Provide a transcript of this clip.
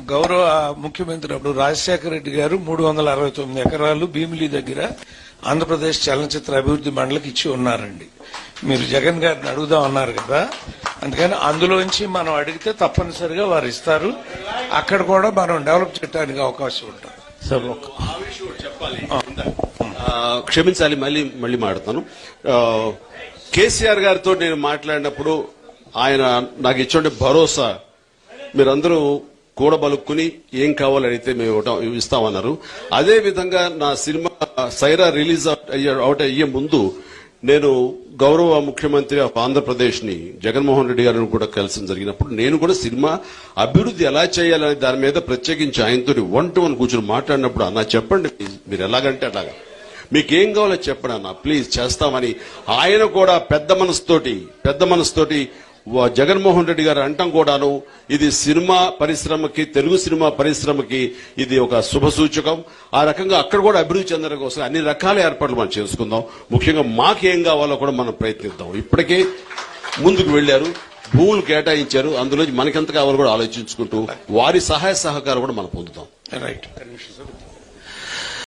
గౌరవ ముఖ్యమంత్రి అప్పుడు రాజశేఖర రెడ్డి గారు 369 ఎకరాలు భీమిలి దగ్గర ఆంధ్రప్రదేశ్ చలనచిత్ర అభివృద్ధి మండలికి ఇచ్చి ఉన్నారండి. మీరు జగన్ గారిని అడుగుదాం అన్నారు కదా, అందుకని అందులోంచి మనం అడిగితే తప్పనిసరిగా వారు ఇస్తారు. అక్కడ కూడా మనం డెవలప్ చేయడానికి అవకాశం ఉంటుంది. సార్ చెప్పాలి, క్షమించాలి, మళ్ళీ మాట్లాడతాను. కేసీఆర్ గారితో నేను మాట్లాడినప్పుడు ఆయన నాకు ఇచ్చే భరోసా, మీరందరూ కూడబలుక్కుని ఏం కావాలని అడిగితే మేము ఇస్తామన్నారు. అదే విధంగా నా సినిమా సైరా రిలీజ్ అవుట్ అయ్యే ముందు నేను గౌరవ ముఖ్యమంత్రి ఆఫ్ ఆంధ్రప్రదేశ్ ని జగన్మోహన్ రెడ్డి గారిని కూడా కలిసి జరిగినప్పుడు నేను కూడా సినిమా అభివృద్ధి ఎలా చేయాలనే దాని మీద ప్రత్యేకించి ఆయనతో 1-to-1 కూర్చొని మాట్లాడినప్పుడు అన్న చెప్పండి, మీరు ఎలాగంటే అలాగా, మీకేం కావాలో చెప్పండి అన్న, ప్లీజ్ చేస్తామని ఆయన కూడా పెద్ద మనసుతోటి జగన్మోహన్ రెడ్డి గారు అంటాం కూడాను. ఇది సినిమా పరిశ్రమకి, తెలుగు సినిమా పరిశ్రమకి ఇది ఒక శుభ సూచకం. ఆ రకంగా అక్కడ కూడా అభివృద్ధి చెందడం కోసం అన్ని రకాల ఏర్పాట్లు మనం చేసుకుందాం. ముఖ్యంగా మాకేం కావాలో కూడా మనం ప్రయత్నిద్దాం. ఇప్పటికే ముందుకు వెళ్లారు, భూములు కేటాయించారు, అందులో మనకెంత కావాలో కూడా ఆలోచించుకుంటూ వారి సహాయ సహకారం కూడా మనం పొందుతాం. రైట్.